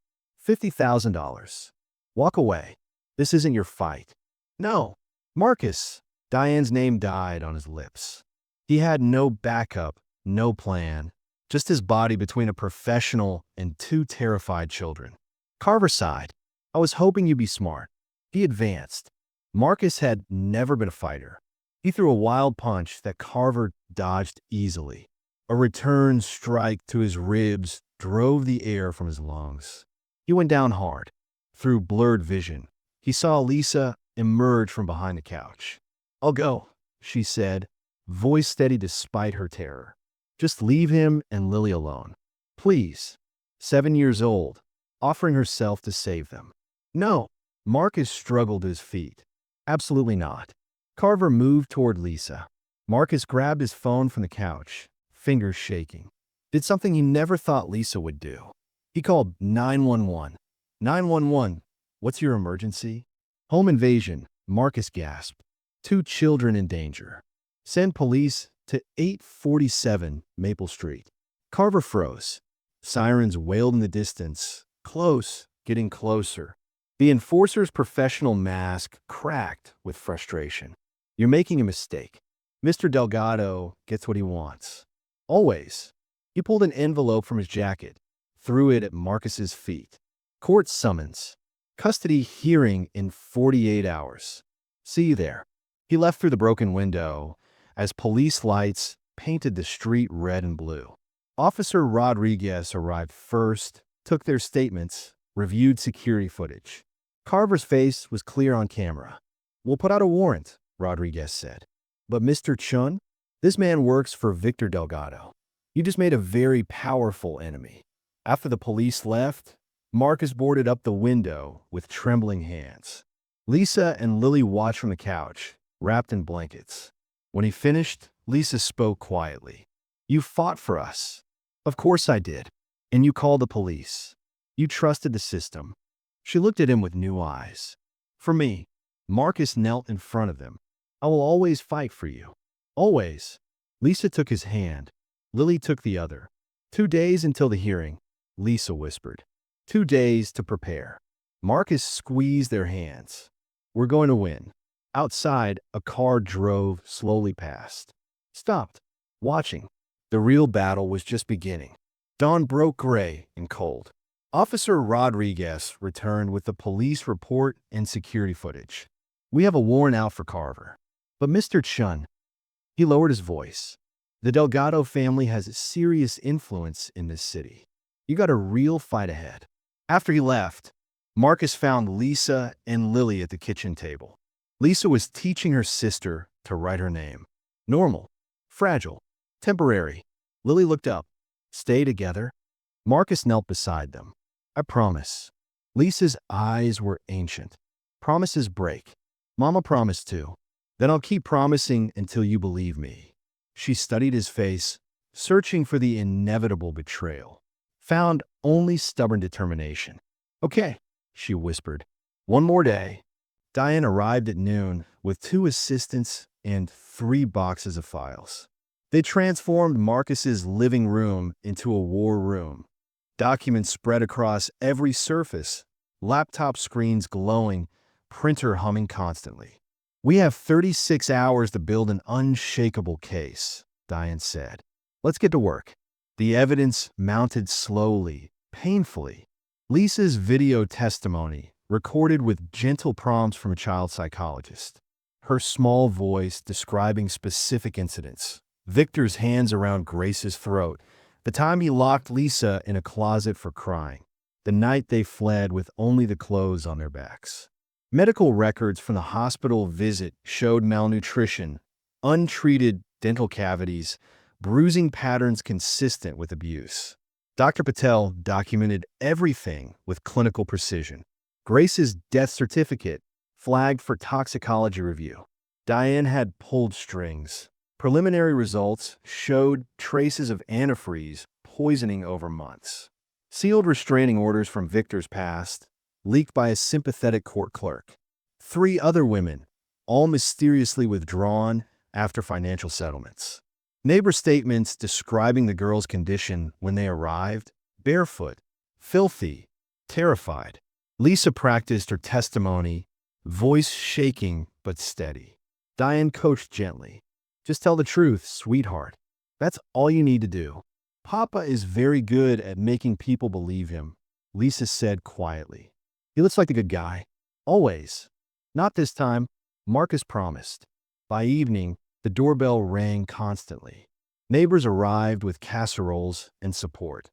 $50,000. Walk away. This isn't your fight. No. Marcus. Diane's name died on his lips. He had no backup, no plan, just his body between a professional and two terrified children. Carver sighed. I was hoping you'd be smart. He advanced. Marcus had never been a fighter. He threw a wild punch that Carver dodged easily. A return strike to his ribs drove the air from his lungs. He went down hard. Through blurred vision, he saw Lisa emerge from behind the couch. I'll go, she said, voice steady despite her terror. Just leave him and Lily alone. Please. 7 years old, offering herself to save them. No. Marcus struggled to his feet. Absolutely not. Carver moved toward Lisa. Marcus grabbed his phone from the couch, fingers shaking. Did something he never thought Lisa would do. He called 911. 911, what's your emergency? Home invasion, Marcus gasped. 2 children in danger. Send police to 847 Maple Street. Carver froze. Sirens wailed in the distance. Close, getting closer. The enforcer's professional mask cracked with frustration. You're making a mistake. Mr. Delgado gets what he wants. Always. He pulled an envelope from his jacket, threw it at Marcus's feet. Court summons. Custody hearing in 48 hours. See you there. He left through the broken window as police lights painted the street red and blue. Officer Rodriguez arrived first, took their statements, reviewed security footage. Carver's face was clear on camera. We'll put out a warrant, Rodriguez said. But Mr. Chun, this man works for Victor Delgado. You just made a very powerful enemy. After the police left, Marcus boarded up the window with trembling hands. Lisa and Lily watched from the couch, wrapped in blankets. When he finished, Lisa spoke quietly. You fought for us. Of course I did. And you called the police. You trusted the system. She looked at him with new eyes. For me, Marcus knelt in front of them. I will always fight for you. Always. Lisa took his hand. Lily took the other. 2 days until the hearing, Lisa whispered. 2 days to prepare. Marcus squeezed their hands. We're going to win. Outside, a car drove slowly past. stopped, watching. The real battle was just beginning. Dawn broke gray and cold. Officer Rodriguez returned with the police report and security footage. "We have a warrant out for Carver. But Mr. Chun," he lowered his voice, "the Delgado family has a serious influence in this city. You got a real fight ahead." After he left, Marcus found Lisa and Lily at the kitchen table. Lisa was teaching her sister to write her name. Normal, fragile, temporary. Lily looked up. "Stay together?" Marcus knelt beside them. "I promise." Lisa's eyes were ancient. "Promises break. Mama promised too. Then I'll keep promising until you believe me." She studied his face, searching for the inevitable betrayal. Found only stubborn determination. "Okay," she whispered. "One more day." Diane arrived at noon with 2 assistants and 3 boxes of files. They transformed Marcus's living room into a war room. Documents spread across every surface, laptop screens glowing, printer humming constantly. "We have 36 hours to build an unshakable case," Diane said. "Let's get to work." The evidence mounted slowly, painfully. Lisa's video testimony, recorded with gentle prompts from a child psychologist. Her small voice describing specific incidents. Victor's hands around Grace's throat. The time he locked Lisa in a closet for crying. The night they fled with only the clothes on their backs. Medical records from the hospital visit showed malnutrition, untreated dental cavities, bruising patterns consistent with abuse. Dr. Patel documented everything with clinical precision. Grace's death certificate flagged for toxicology review. Diane had pulled strings. Preliminary results showed traces of antifreeze poisoning over months. Sealed restraining orders from Victor's past, leaked by a sympathetic court clerk. 3 other women, all mysteriously withdrawn after financial settlements. Neighbor statements describing the girls' condition when they arrived: barefoot, filthy, terrified. Lisa practiced her testimony, voice shaking but steady. Diane coached gently. "Just tell the truth, sweetheart. That's all you need to do. Papa is very good at making people believe him," Lisa said quietly. "He looks like a good guy. Always." "Not this time," Marcus promised. By evening, the doorbell rang constantly. Neighbors arrived with casseroles and support.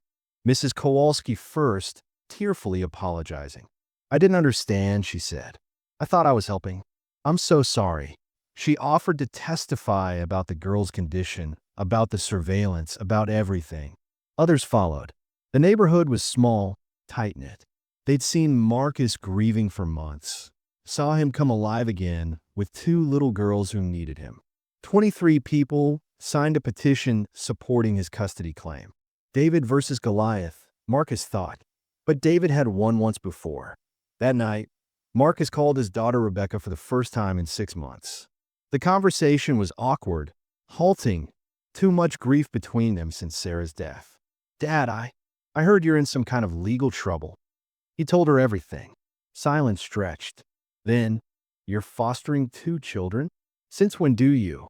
Mrs. Kowalski first, tearfully apologizing. "I didn't understand," she said. "I thought I was helping. I'm so sorry." She offered to testify about the girl's condition, about the surveillance, about everything. Others followed. The neighborhood was small, tight-knit. They'd seen Marcus grieving for months, saw him come alive again with 2 little girls who needed him. 23 people signed a petition supporting his custody claim. David versus Goliath, Marcus thought. But David had won once before. That night, Marcus called his daughter Rebecca for the first time in 6 months. The conversation was awkward, halting, too much grief between them since Sarah's death. "Dad, I heard you're in some kind of legal trouble." He told her everything. Silence stretched. Then, "You're fostering 2 children? Since when do you?"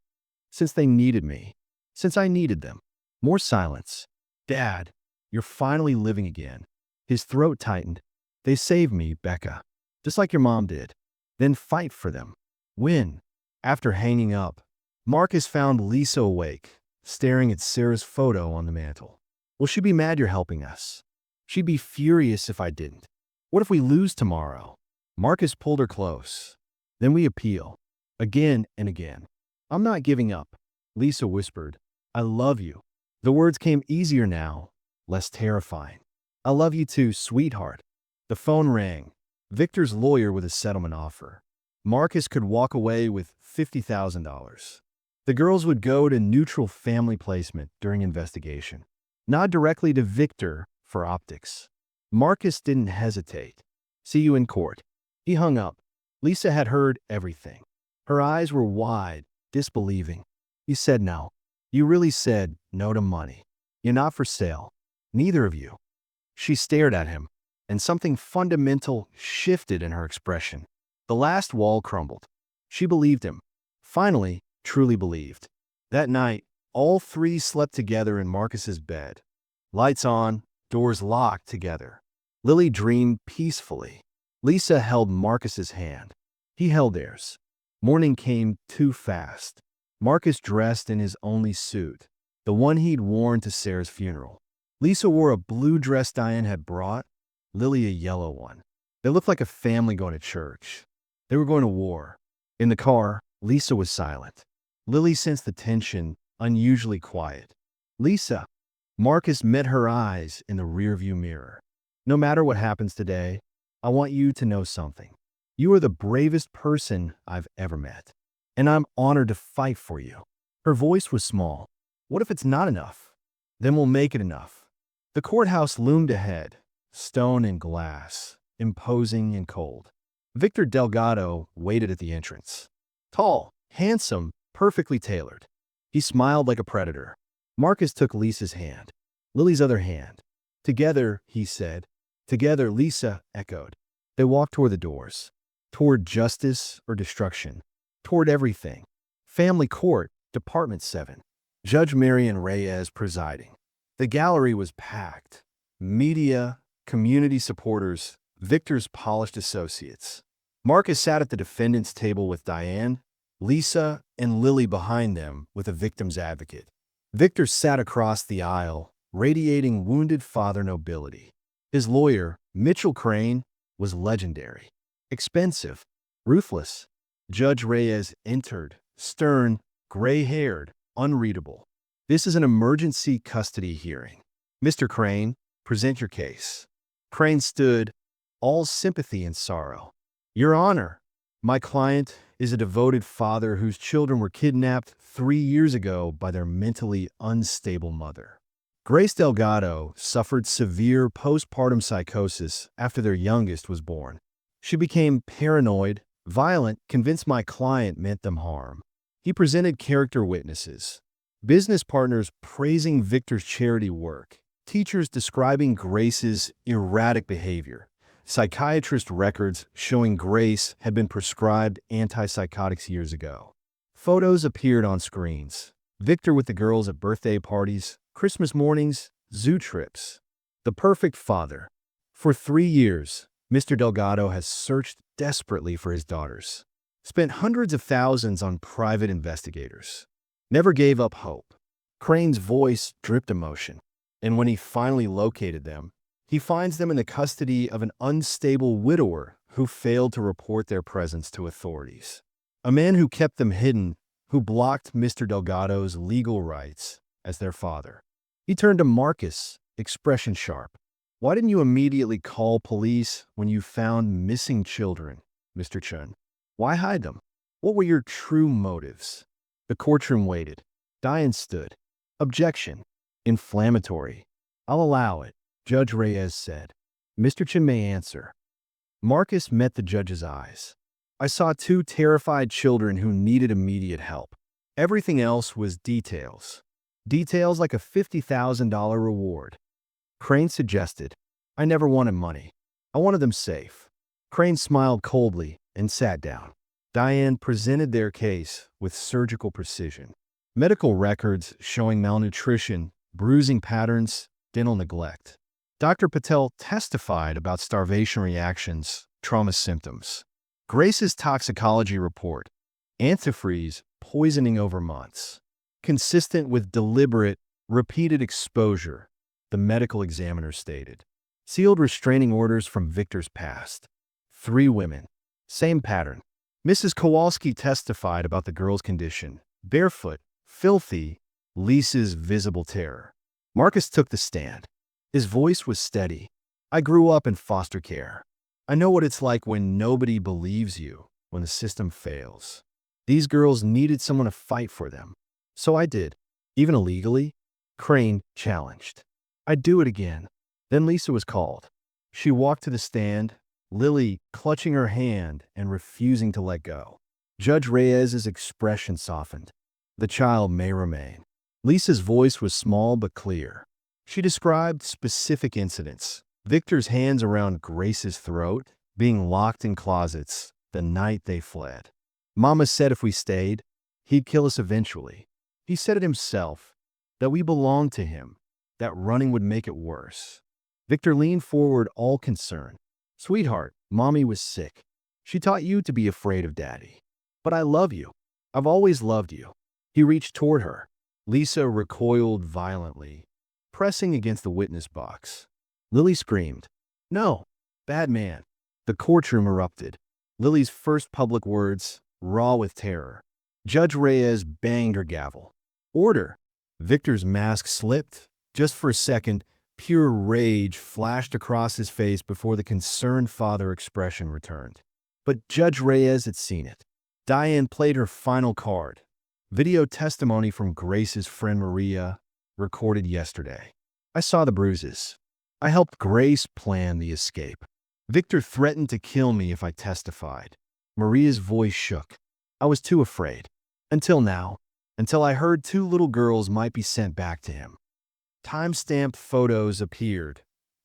"Since they needed me. Since I needed them." More silence. "Dad, you're finally living again." His throat tightened. "They saved me, Becca. Just like your mom did. Then fight for them. Win." After hanging up, Marcus found Lisa awake, staring at Sarah's photo on the mantel. "Will she be mad you're helping us?" "She'd be furious if I didn't." "What if we lose tomorrow?" Marcus pulled her close. "Then we appeal. Again and again." "I'm not giving up," Lisa whispered. "I love you." The words came easier now, less terrifying. "I love you too, sweetheart." The phone rang. Victor's lawyer with a settlement offer. Marcus could walk away with $50,000. The girls would go to neutral family placement during investigation, not directly to Victor for optics. Marcus didn't hesitate. "See you in court." He hung up. Lisa had heard everything. Her eyes were wide, disbelieving. "You said no. You really said no to money. You're not for sale. Neither of you." She stared at him, and something fundamental shifted in her expression. The last wall crumbled. She believed him. Finally, truly believed. That night, all three slept together in Marcus's bed. Lights on, doors locked together. Lily dreamed peacefully. Lisa held Marcus's hand. He held theirs. Morning came too fast. Marcus dressed in his only suit, the one he'd worn to Sarah's funeral. Lisa wore a blue dress Diane had brought, Lily a yellow one. They looked like a family going to church. They were going to war. In the car, Lisa was silent. Lily sensed the tension, unusually quiet. Lisa. Marcus met her eyes in the rearview mirror. No matter what happens today, I want you to know something. You are the bravest person I've ever met, and I'm honored to fight for you. Her voice was small. What if it's not enough? Then we'll make it enough. The courthouse loomed ahead, stone and glass, imposing and cold. Victor Delgado waited at the entrance. Tall, handsome, perfectly tailored. He smiled like a predator. Marcus took Lisa's hand, Lily's other hand. Together, he said. Together, Lisa echoed. They walked toward the doors. Toward justice or destruction. Toward everything. Family Court, Department 7. Judge Marion Reyes presiding. The gallery was packed. Media, community supporters, Victor's polished associates. Marcus sat at the defendant's table with Diane, Lisa, and Lily behind them with a victim's advocate. Victor sat across the aisle, radiating wounded father nobility. His lawyer, Mitchell Crane, was legendary. Expensive, ruthless. Judge Reyes entered, stern, gray-haired, unreadable. This is an emergency custody hearing. Mr. Crane, present your case. Crane stood, all sympathy and sorrow. Your Honor, my client is a devoted father whose children were kidnapped 3 years ago by their mentally unstable mother. Grace Delgado suffered severe postpartum psychosis after their youngest was born. She became paranoid, violent, convinced my client meant them harm. He presented character witnesses, business partners praising Victor's charity work, teachers describing Grace's erratic behavior, psychiatrist records showing Grace had been prescribed antipsychotics years ago. Photos appeared on screens. Victor with the girls at birthday parties, Christmas mornings, zoo trips. The perfect father. For 3 years, Mr. Delgado has searched desperately for his daughters. Spent hundreds of thousands on private investigators. Never gave up hope. Crane's voice dripped emotion. And when he finally located them, he finds them in the custody of an unstable widower who failed to report their presence to authorities. A man who kept them hidden, who blocked Mr. Delgado's legal rights as their father. He turned to Marcus, expression sharp. Why didn't you immediately call police when you found missing children, Mr. Chun? Why hide them? What were your true motives? The courtroom waited. Diane stood. Objection. Inflammatory. I'll allow it, Judge Reyes said. Mr. Chun may answer. Marcus met the judge's eyes. I saw 2 terrified children who needed immediate help. Everything else was details. Details like a $50,000 reward. Crane suggested, I never wanted money. I wanted them safe. Crane smiled coldly and sat down. Diane presented their case with surgical precision. Medical records showing malnutrition, bruising patterns, dental neglect. Dr. Patel testified about starvation reactions, trauma symptoms. Grace's toxicology report, antifreeze poisoning over months. Consistent with deliberate, repeated exposure, the medical examiner stated. Sealed restraining orders from Victor's past. 3 women. Same pattern. Mrs. Kowalski testified about the girl's condition. Barefoot, filthy, Lisa's visible terror. Marcus took the stand. His voice was steady. I grew up in foster care. I know what it's like when nobody believes you, when the system fails. These girls needed someone to fight for them. So I did. Even illegally? Crane challenged. I'd do it again. Then Lisa was called. She walked to the stand, Lily clutching her hand and refusing to let go. Judge Reyes's expression softened. The child may remain. Lisa's voice was small but clear. She described specific incidents. Victor's hands around Grace's throat, being locked in closets the night they fled. Mama said if we stayed, he'd kill us eventually. He said it himself, that we belonged to him, that running would make it worse. Victor leaned forward, all concerned. Sweetheart, Mommy was sick. She taught you to be afraid of Daddy. But I love you. I've always loved you. He reached toward her. Lisa recoiled violently, pressing against the witness box. Lily screamed, "No, bad man." The courtroom erupted. Lily's first public words, raw with terror. Judge Reyes banged her gavel. Order. Victor's mask slipped. Just for a second, pure rage flashed across his face before the concerned father expression returned. But Judge Reyes had seen it. Diane played her final card. Video testimony from Grace's friend Maria, recorded yesterday. I saw the bruises. I helped Grace plan the escape. Victor threatened to kill me if I testified. Maria's voice shook. I was too afraid. Until now. Until I heard 2 little girls might be sent back to him. Time-stamped photos appeared.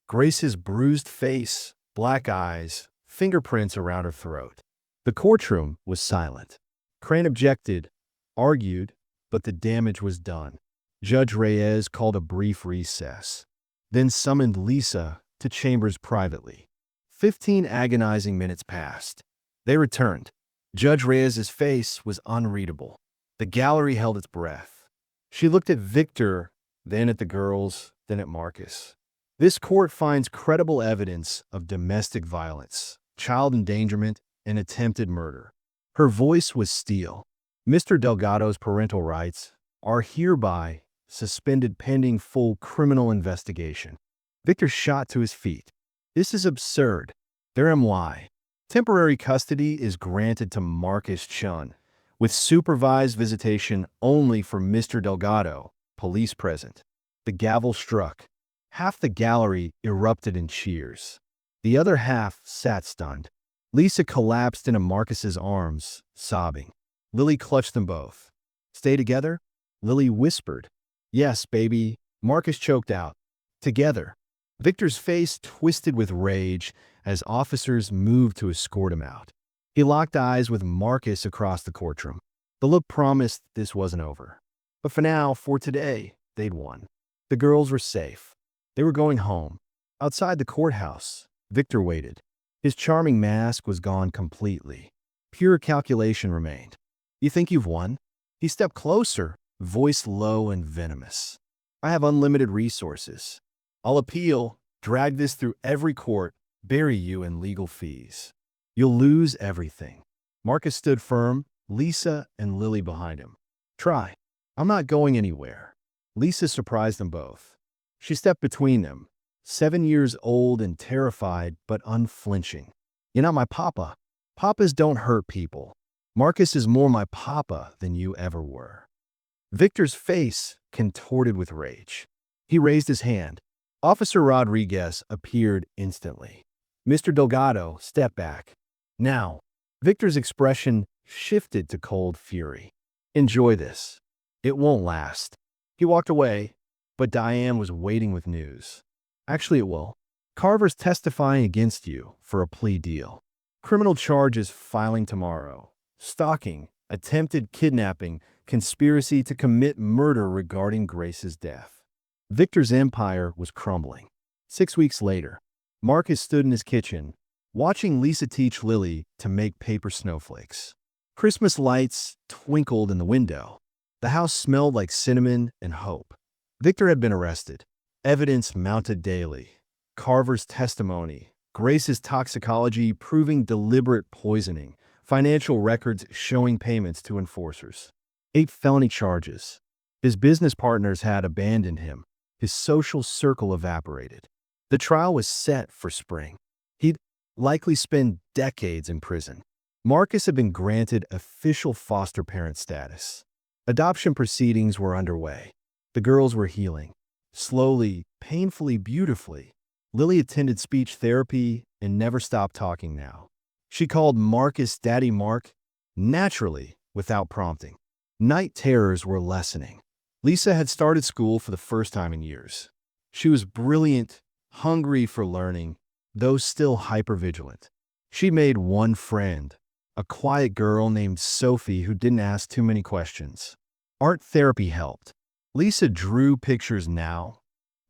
Grace's bruised face, black eyes, fingerprints around her throat. The courtroom was silent. Crane objected, argued, but the damage was done. Judge Reyes called a brief recess, then summoned Lisa to chambers privately. 15 agonizing minutes passed. They returned. Judge Reyes's face was unreadable. The gallery held its breath. She looked at Victor, then at the girls, then at Marcus. This court finds credible evidence of domestic violence, child endangerment, and attempted murder. Her voice was steel. Mr. Delgado's parental rights are hereby suspended pending full criminal investigation. Victor shot to his feet. This is absurd. There am why. Temporary custody is granted to Marcus Chun, with supervised visitation only for Mr. Delgado, police present. The gavel struck. Half the gallery erupted in cheers. The other half sat stunned. Lisa collapsed into Marcus's arms, sobbing. Lily clutched them both. Stay together? Lily whispered. Yes, baby. Marcus choked out. Together. Victor's face twisted with rage as officers moved to escort him out. He locked eyes with Marcus across the courtroom. The look promised this wasn't over. But for now, for today, they'd won. The girls were safe. They were going home. Outside the courthouse, Victor waited. His charming mask was gone completely. Pure calculation remained. You think you've won? He stepped closer, voice low and venomous. I have unlimited resources. I'll appeal, drag this through every court, bury you in legal fees. You'll lose everything. Marcus stood firm, Lisa and Lily behind him. Try. I'm not going anywhere. Lisa surprised them both. She stepped between them, 7 years old and terrified but unflinching. You're not my papa. Papas don't hurt people. Marcus is more my papa than you ever were. Victor's face contorted with rage. He raised his hand. Officer Rodriguez appeared instantly. Mr. Delgado stepped back. Now, Victor's expression shifted to cold fury. Enjoy this. It won't last. He walked away, but Diane was waiting with news. Actually, it will. Carver's testifying against you for a plea deal. Criminal charges filing tomorrow. Stalking, attempted kidnapping, conspiracy to commit murder regarding Grace's death. Victor's empire was crumbling. 6 weeks later, Marcus stood in his kitchen, watching Lisa teach Lily to make paper snowflakes. Christmas lights twinkled in the window. The house smelled like cinnamon and hope. Victor had been arrested. Evidence mounted daily. Carver's testimony, Grace's toxicology proving deliberate poisoning, financial records showing payments to enforcers. 8 felony charges. His business partners had abandoned him. His social circle evaporated. The trial was set for spring. He'd likely spend decades in prison. Marcus had been granted official foster parent status. Adoption proceedings were underway. The girls were healing. Slowly, painfully, beautifully. Lily attended speech therapy and never stopped talking now. She called Marcus Daddy Mark, naturally, without prompting. Night terrors were lessening. Lisa had started school for the first time in years. She was brilliant, hungry for learning, though still hypervigilant. She made one friend, a quiet girl named Sophie who didn't ask too many questions. Art therapy helped. Lisa drew pictures now,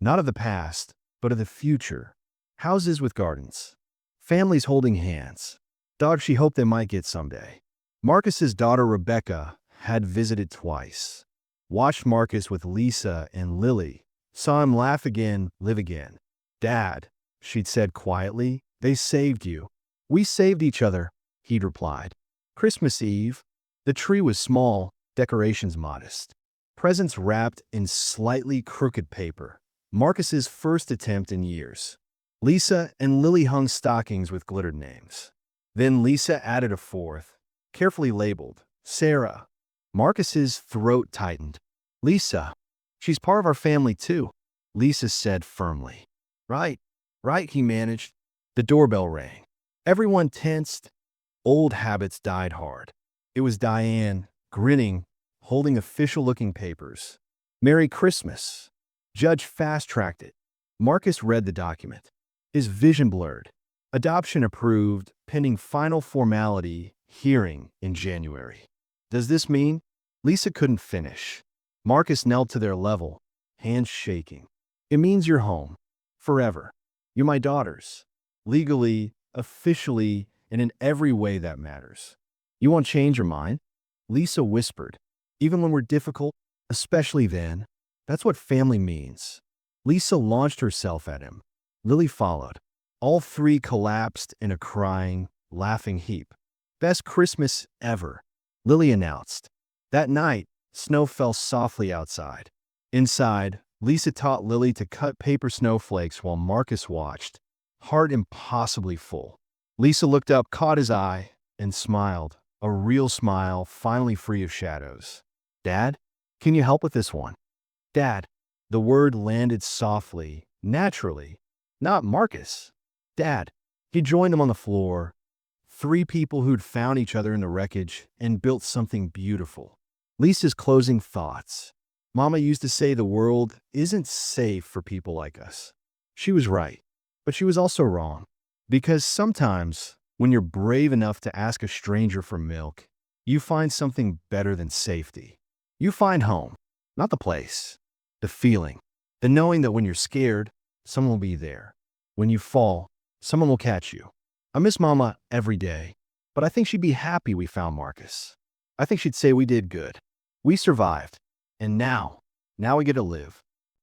not of the past, but of the future. Houses with gardens. Families holding hands. Dogs she hoped they might get someday. Marcus's daughter Rebecca had visited twice. Watched Marcus with Lisa and Lily. Saw him laugh again, live again. "Dad," she'd said quietly, "they saved you." "We saved each other," he'd replied. Christmas Eve. The tree was small, decorations modest. Presents wrapped in slightly crooked paper. Marcus's first attempt in years. Lisa and Lily hung stockings with glittered names. Then Lisa added a fourth, carefully labeled, Sarah. Marcus's throat tightened. "Lisa, she's part of our family too," Lisa said firmly. Right, he managed. The doorbell rang. Everyone tensed. Old habits died hard. It was Diane, grinning, holding official-looking papers. "Merry Christmas." Judge fast-tracked it. Marcus read the document. His vision blurred. Adoption approved, pending final formality, hearing in January. "Does this mean?" Lisa couldn't finish. Marcus knelt to their level, hands shaking. "It means you're home. Forever. You're my daughters. Legally, officially, and in every way that matters. You won't change your mind?" Lisa whispered. "Even when we're difficult, especially then, that's what family means." Lisa launched herself at him. Lily followed. All three collapsed in a crying, laughing heap. "Best Christmas ever," Lily announced. That night, snow fell softly outside. Inside, Lisa taught Lily to cut paper snowflakes while Marcus watched, heart impossibly full. Lisa looked up, caught his eye, and smiled, a real smile, finally free of shadows. "Dad, can you help with this one?" "Dad." The word landed softly, naturally. Not Marcus. "Dad." He joined them on the floor. Three people who'd found each other in the wreckage and built something beautiful. Lisa's closing thoughts. "Mama used to say the world isn't safe for people like us." She was right, but she was also wrong. Because sometimes, when you're brave enough to ask a stranger for milk, you find something better than safety. You find home, not the place, the feeling, the knowing that when you're scared, someone will be there. When you fall, someone will catch you. I miss Mama every day, but I think she'd be happy we found Marcus. I think she'd say we did good. We survived. And now we get to live.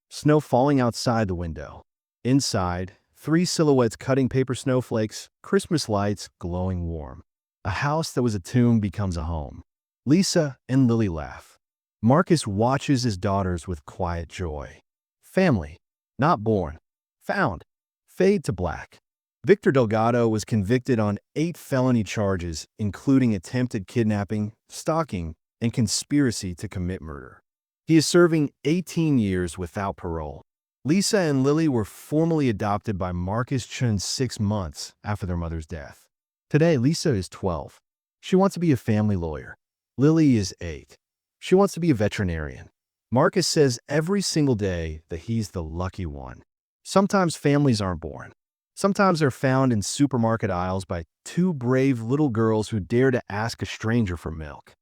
Snow falling outside the window. Inside, three silhouettes cutting paper snowflakes, Christmas lights glowing warm. A house that was a tomb becomes a home. Lisa and Lily laugh. Marcus watches his daughters with quiet joy. Family, not born, found, fade to black. Victor Delgado was convicted on 8 felony charges, including attempted kidnapping, stalking, and conspiracy to commit murder. He is serving 18 years without parole. Lisa and Lily were formally adopted by Marcus Chun 6 months after their mother's death. Today, Lisa is 12. She wants to be a family lawyer. Lily is 8. She wants to be a veterinarian. Marcus says every single day that he's the lucky one. Sometimes families aren't born. Sometimes they're found in supermarket aisles by 2 brave little girls who dare to ask a stranger for milk.